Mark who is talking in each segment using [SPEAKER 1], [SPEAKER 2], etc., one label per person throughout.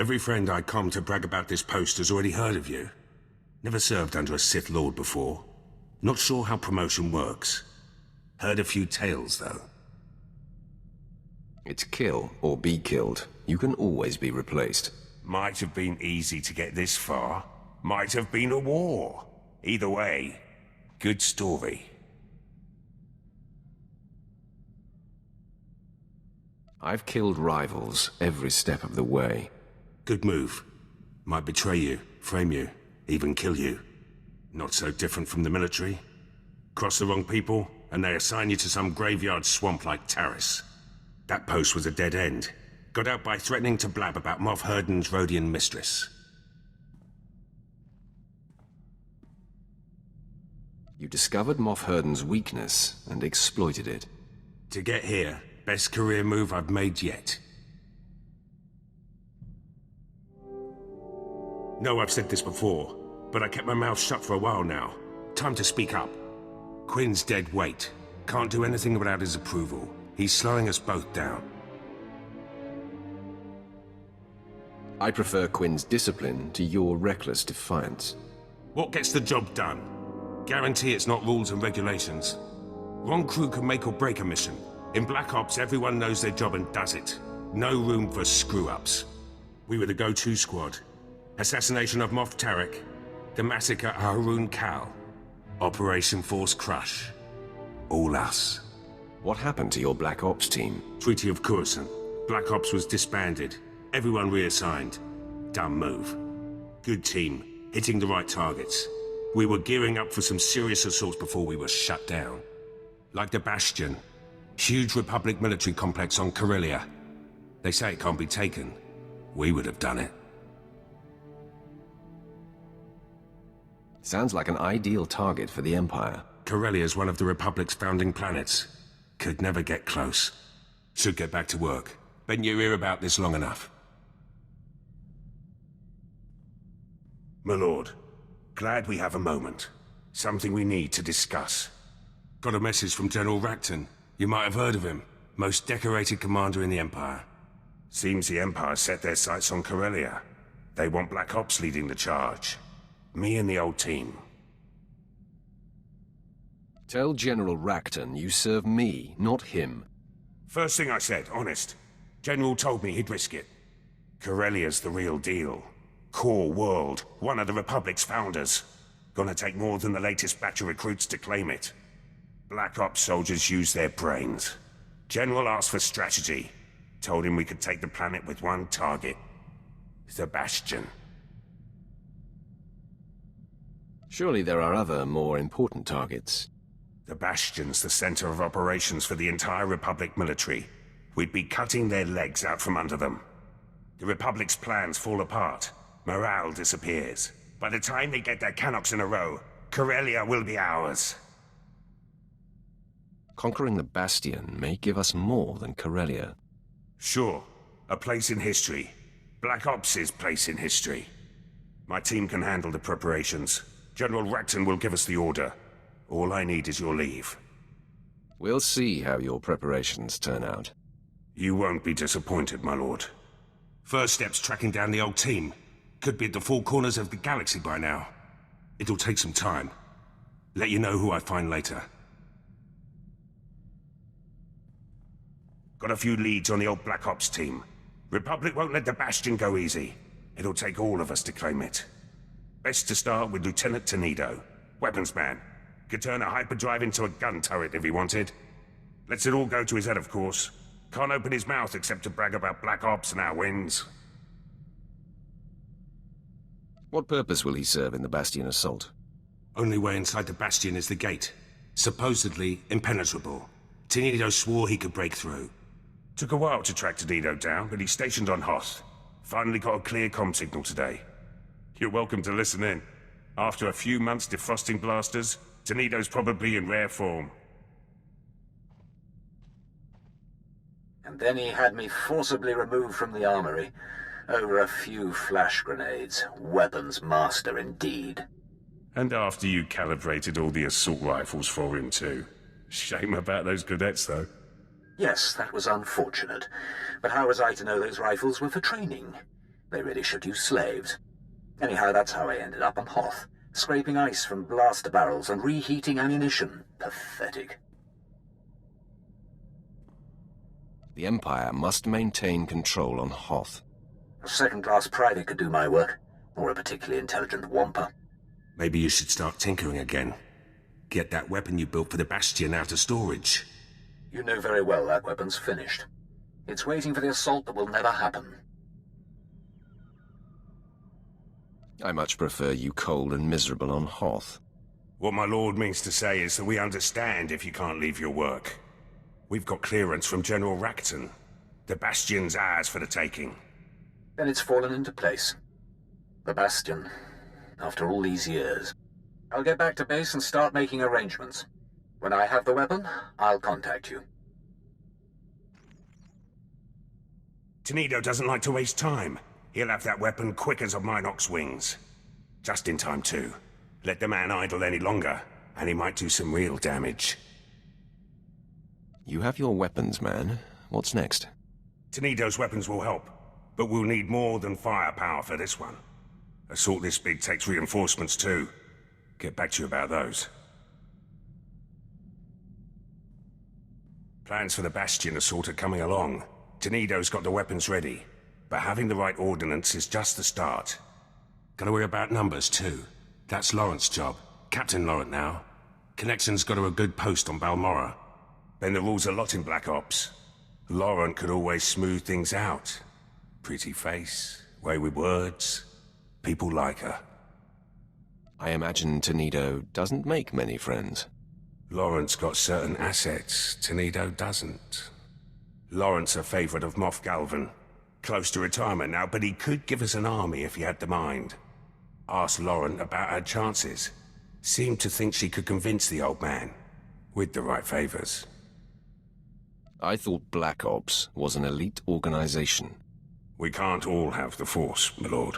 [SPEAKER 1] Every friend I come to brag about this post has already heard of you. Never served under a Sith Lord before. Not sure how promotion works. Heard a few tales, though.
[SPEAKER 2] It's kill or be killed. You can always be replaced.
[SPEAKER 1] Might have been easy to get this far. Might have been a war. Either way, good story.
[SPEAKER 2] I've killed rivals every step of the way.
[SPEAKER 1] Good move. Might betray you, frame you, even kill you. Not so different from the military. Cross the wrong people, and they assign you to some graveyard swamp like Taris. That post was a dead end. Got out by threatening to blab about Moff Herden's Rhodian mistress.
[SPEAKER 2] You discovered Moff Herden's weakness and exploited it.
[SPEAKER 1] To get here, best career move I've made yet. No, I've said this before, but I kept my mouth shut for a while now. Time to speak up. Quinn's dead weight. Can't do anything without his approval. He's slowing us both down.
[SPEAKER 2] I prefer Quinn's discipline to your reckless defiance.
[SPEAKER 1] What gets the job done? Guarantee it's not rules and regulations. Wrong crew can make or break a mission. In Black Ops, everyone knows their job and does it. No room for screw-ups. We were the go-to squad. Assassination of Moff Tarek. The massacre at Haroon Kal. Operation Force Crush. All us.
[SPEAKER 2] What happened to your Black Ops team?
[SPEAKER 1] Treaty of Coruscant. Black Ops was disbanded. Everyone reassigned. Dumb move. Good team. Hitting the right targets. We were gearing up for some serious assaults before we were shut down. Like the Bastion. Huge Republic military complex on Corellia. They say it can't be taken. We would have done it.
[SPEAKER 2] Sounds like an ideal target for the Empire.
[SPEAKER 1] Corellia is one of the Republic's founding planets. Could never get close. Should get back to work. Been your ear about this long enough. My lord, glad we have a moment. Something we need to discuss. Got a message from General Rakton. You might have heard of him. Most decorated commander in the Empire. Seems the Empire set their sights on Corellia. They want Black Ops leading the charge. Me and the old team.
[SPEAKER 2] Tell General Rakton you serve me, not him.
[SPEAKER 1] First thing I said, honest. General told me he'd risk it. Corellia's the real deal. Core world, one of the Republic's founders. Gonna take more than the latest batch of recruits to claim it. Black Ops soldiers use their brains. General asked for strategy. Told him we could take the planet with one target. The Bastion.
[SPEAKER 2] Surely there are other, more important targets.
[SPEAKER 1] The Bastion's the center of operations for the entire Republic military. We'd be cutting their legs out from under them. The Republic's plans fall apart. Morale disappears. By the time they get their cannons in a row, Corellia will be ours.
[SPEAKER 2] Conquering the Bastion may give us more than Corellia.
[SPEAKER 1] Sure. A place in history. Black Ops' place in history. My team can handle the preparations. General Rakton will give us the order. All I need is your leave.
[SPEAKER 2] We'll see how your preparations turn out.
[SPEAKER 1] You won't be disappointed, my lord. First step's tracking down the old team. Could be at the four corners of the galaxy by now. It'll take some time. Let you know who I find later. Got a few leads on the old Black Ops team. Republic won't let the Bastion go easy. It'll take all of us to claim it. Best to start with Lieutenant Tanno. Weapons man. Could turn a hyperdrive into a gun turret if he wanted. Lets it all go to his head, of course. Can't open his mouth except to brag about Black Ops and our wins.
[SPEAKER 2] What purpose will he serve in the Bastion assault?
[SPEAKER 1] Only way inside the Bastion is the gate. Supposedly impenetrable. Tanno swore he could break through. Took a while to track Tanno down, but he's stationed on Hoth. Finally got a clear comm signal today. You're welcome to listen in. After a few months defrosting blasters, Tanno's probably in rare form.
[SPEAKER 3] And then he had me forcibly removed from the armory. Over a few flash grenades. Weapons master indeed.
[SPEAKER 1] And after you calibrated all the assault rifles for him too. Shame about those cadets though.
[SPEAKER 3] Yes, that was unfortunate. But how was I to know those rifles were for training? They really should use slaves. Anyhow, that's how I ended up on Hoth, scraping ice from blaster barrels and reheating ammunition. Pathetic.
[SPEAKER 2] The Empire must maintain control on Hoth.
[SPEAKER 3] A second-class private could do my work, or a particularly intelligent wampa.
[SPEAKER 1] Maybe you should start tinkering again. Get that weapon you built for the Bastion out of storage.
[SPEAKER 3] You know very well that weapon's finished. It's waiting for the assault that will never happen.
[SPEAKER 2] I much prefer you cold and miserable on Hoth.
[SPEAKER 1] What my lord means to say is that we understand if you can't leave your work. We've got clearance from General Rakton. The Bastion's ours for the taking.
[SPEAKER 3] Then it's fallen into place. The Bastion, after all these years. I'll get back to base and start making arrangements. When I have the weapon, I'll contact you.
[SPEAKER 1] Tanno doesn't like to waste time. He'll have that weapon quick as a Minox wings. Just in time, too. Let the man idle any longer, and he might do some real damage.
[SPEAKER 2] You have your weapons, man. What's next?
[SPEAKER 1] Tanno's weapons will help, but we'll need more than firepower for this one. Assault this big takes reinforcements, too. Get back to you about those. Plans for the Bastion assault are coming along. Tanno's got the weapons ready, but having the right ordnance is just the start. Gotta worry about numbers, too. That's Laurent's job. Captain Laurent now. Connection's got her a good post on Balmorra. Bend the rules a lot in Black Ops. Laurent could always smooth things out. Pretty face, way with words. People like her.
[SPEAKER 2] I imagine Tanno doesn't make many friends.
[SPEAKER 1] Laurent's got certain assets, Tanno doesn't. Laurent's a favorite of Moff Galvan. Close to retirement now, but he could give us an army if he had the mind. Asked Laurent about her chances. Seemed to think she could convince the old man. With the right favors.
[SPEAKER 2] I thought Black Ops was an elite organization.
[SPEAKER 1] We can't all have the Force, my lord.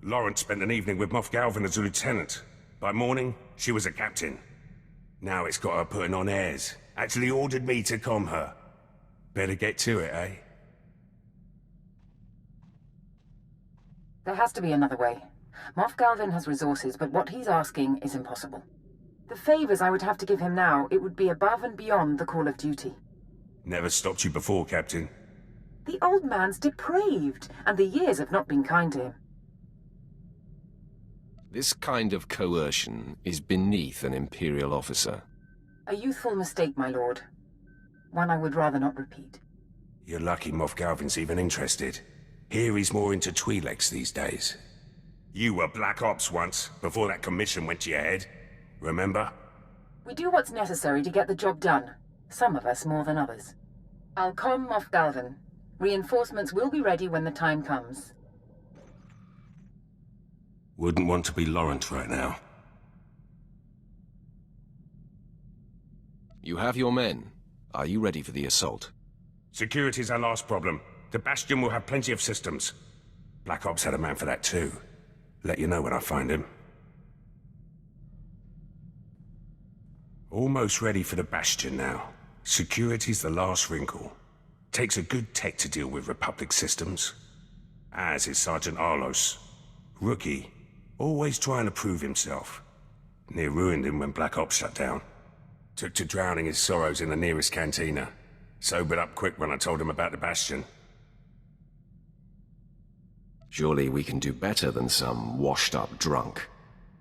[SPEAKER 1] Laurent spent an evening with Moff Galvan as a lieutenant. By morning, she was a captain. Now it's got her putting on airs. Actually ordered me to calm her. Better get to it, eh?
[SPEAKER 4] There has to be another way. Moff Galvan has resources, but what he's asking is impossible. The favors I would have to give him now, it would be above and beyond the call of duty.
[SPEAKER 1] Never stopped you before, Captain.
[SPEAKER 4] The old man's depraved, and the years have not been kind to him.
[SPEAKER 2] This kind of coercion is beneath an Imperial officer.
[SPEAKER 4] A youthful mistake, my lord. One I would rather not repeat.
[SPEAKER 1] You're lucky Moff Galvan's even interested. Here he's more into Twi'leks these days. You were Black Ops once, before that commission went to your head. Remember?
[SPEAKER 4] We do what's necessary to get the job done. Some of us more than others. I'll calm Moff Galvan. Reinforcements will be ready when the time comes.
[SPEAKER 1] Wouldn't want to be Laurent right now.
[SPEAKER 2] You have your men. Are you ready for the assault?
[SPEAKER 1] Security's our last problem. The Bastion will have plenty of systems. Black Ops had a man for that too. Let you know when I find him. Almost ready for the Bastion now. Security's the last wrinkle. Takes a good tech to deal with Republic systems. As is Sergeant Arlos. Rookie. Always trying to prove himself. Near ruined him when Black Ops shut down. Took to drowning his sorrows in the nearest cantina. Sobered up quick when I told him about the Bastion.
[SPEAKER 2] Surely we can do better than some washed-up drunk.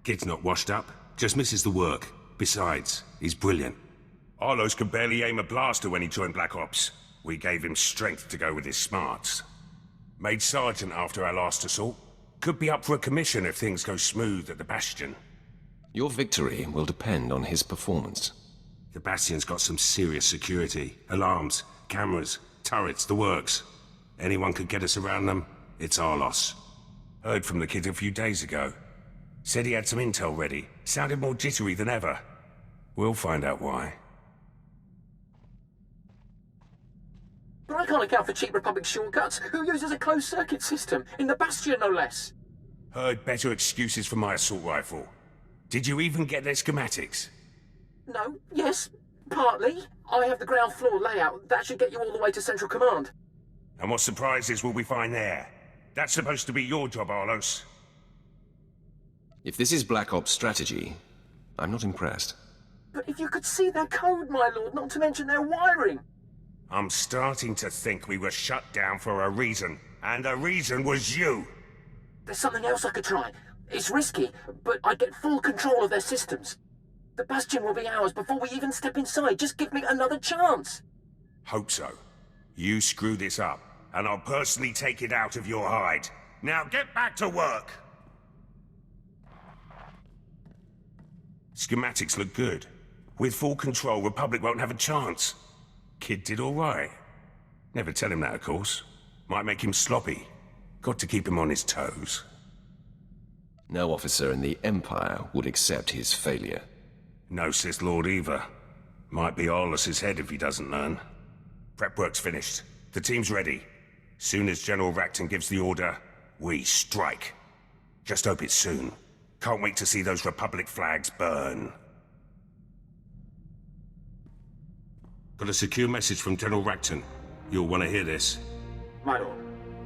[SPEAKER 1] Kid's not washed up, just misses the work. Besides, he's brilliant. Arlos could barely aim a blaster when he joined Black Ops. We gave him strength to go with his smarts. Made Sergeant after our last assault. Could be up for a commission if things go smooth at the Bastion.
[SPEAKER 2] Your victory will depend on his performance.
[SPEAKER 1] The Bastion's got some serious security. Alarms, cameras, turrets, the works. Anyone could get us around them, it's our loss. Heard from the kid a few days ago. Said he had some intel ready. Sounded more jittery than ever. We'll find out why.
[SPEAKER 5] But I can't account for cheap Republic shortcuts. Who uses a closed-circuit system? In the Bastion, no less.
[SPEAKER 1] Heard better excuses for my assault rifle. Did you even get their schematics?
[SPEAKER 5] No, yes, partly. I have the ground floor layout. That should get you all the way to Central Command.
[SPEAKER 1] And what surprises will we find there? That's supposed to be your job, Arlos.
[SPEAKER 2] If this is Black Ops strategy, I'm not impressed.
[SPEAKER 5] But if you could see their code, my lord, not to mention their wiring.
[SPEAKER 1] I'm starting to think we were shut down for a reason, and the reason was you.
[SPEAKER 5] There's something else I could try. It's risky, but I get full control of their systems. The Bastion will be ours before we even step inside. Just give me another chance.
[SPEAKER 1] Hope so. You screw this up, and I'll personally take it out of your hide. Now get back to work! Schematics look good. With full control, Republic won't have a chance. Kid did all right. Never tell him that, of course. Might make him sloppy. Got to keep him on his toes.
[SPEAKER 2] No officer in the Empire would accept his failure.
[SPEAKER 1] No Sith Lord either. Might be Arlos's head if he doesn't learn. Prep work's finished. The team's ready. Soon as General Rakton gives the order, we strike. Just hope it's soon. Can't wait to see those Republic flags burn. Got a secure message from General Rakton. You'll want to hear this.
[SPEAKER 6] My lord,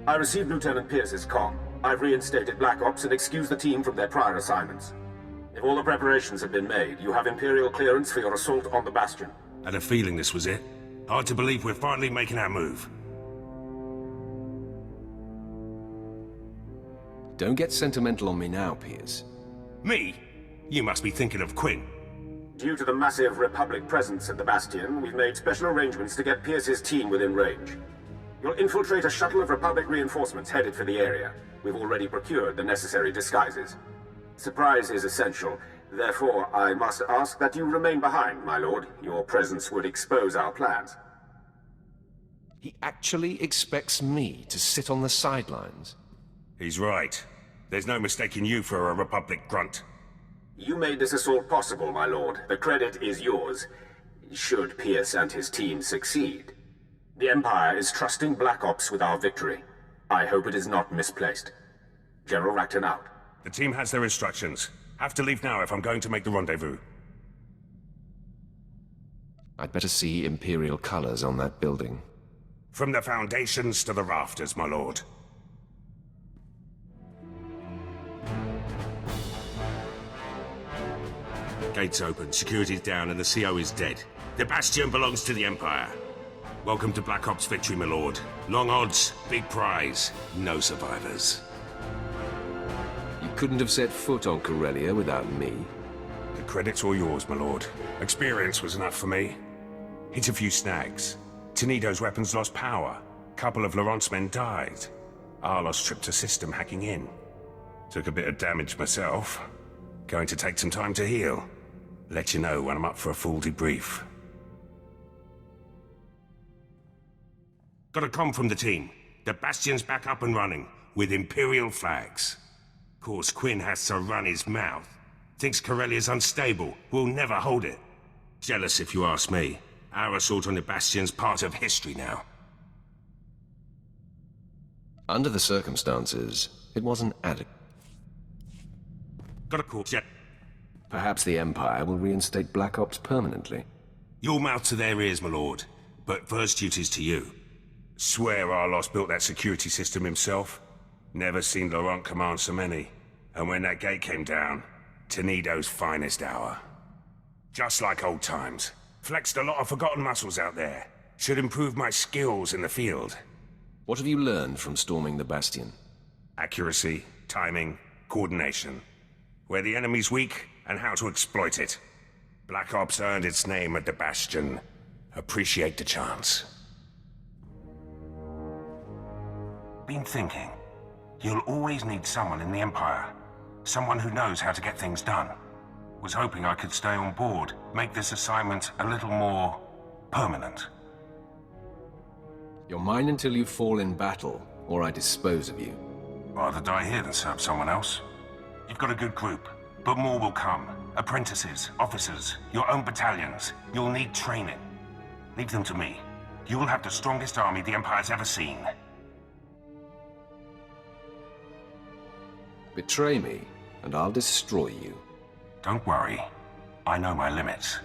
[SPEAKER 6] I received Lieutenant Pierce's comm. I've reinstated Black Ops and excused the team from their prior assignments. If all the preparations have been made, you have Imperial clearance for your assault on the Bastion.
[SPEAKER 1] Had a feeling this was it. Hard to believe we're finally making our move.
[SPEAKER 2] Don't get sentimental on me now, Pierce.
[SPEAKER 1] Me? You must be thinking of Quinn.
[SPEAKER 6] Due to the massive Republic presence at the Bastion, we've made special arrangements to get Pierce's team within range. You'll infiltrate a shuttle of Republic reinforcements headed for the area. We've already procured the necessary disguises. Surprise is essential. Therefore, I must ask that you remain behind, my lord. Your presence would expose our plans.
[SPEAKER 2] He actually expects me to sit on the sidelines?
[SPEAKER 1] He's right. There's no mistaking you for a Republic grunt.
[SPEAKER 6] You made this assault possible, my lord. The credit is yours, should Pierce and his team succeed. The Empire is trusting Black Ops with our victory. I hope it is not misplaced. General Rakton out.
[SPEAKER 1] The team has their instructions. Have to leave now if I'm going to make the rendezvous.
[SPEAKER 2] I'd better see Imperial colors on that building.
[SPEAKER 1] From the foundations to the rafters, my lord. Gates open, security's down, and the CO is dead. The Bastion belongs to the Empire. Welcome to Black Ops victory, my lord. Long odds, big prize, no survivors.
[SPEAKER 2] You couldn't have set foot on Corellia without me.
[SPEAKER 1] The credit's all yours, my lord. Experience was enough for me. Hit a few snags. Tenido's weapons lost power. Couple of Laurent's men died. Arlos tripped a system hacking in. Took a bit of damage myself. Going to take some time to heal. Let you know when I'm up for a full debrief. Got a comm from the team. The Bastion's back up and running, with Imperial flags. Course Quinn has to run his mouth. Thinks Corellia's unstable, will never hold it. Jealous if you ask me. Our assault on the Bastion's part of history now.
[SPEAKER 2] Under the circumstances, it wasn't adequate.
[SPEAKER 1] Got a call, Jet.
[SPEAKER 2] Perhaps the Empire will reinstate Black Ops permanently.
[SPEAKER 1] Your mouth to their ears, my lord. But first duty's to you. Swear Arlos built that security system himself. Never seen Laurent command so many. And when that gate came down, Tenido's finest hour. Just like old times. Flexed a lot of forgotten muscles out there. Should improve my skills in the field.
[SPEAKER 2] What have you learned from storming the Bastion?
[SPEAKER 1] Accuracy, timing, coordination. Where the enemy's weak, and how to exploit it. Black Ops earned its name at the Bastion. Appreciate the chance. Been thinking. You'll always need someone in the Empire. Someone who knows how to get things done. Was hoping I could stay on board, make this assignment a little more permanent.
[SPEAKER 2] You're mine until you fall in battle, or I dispose of you.
[SPEAKER 1] Rather die here than serve someone else. You've got a good group, but more will come. Apprentices, officers, your own battalions. You'll need training. Leave them to me. You'll have the strongest army the Empire's ever seen.
[SPEAKER 2] Betray me, and I'll destroy you.
[SPEAKER 1] Don't worry. I know my limits.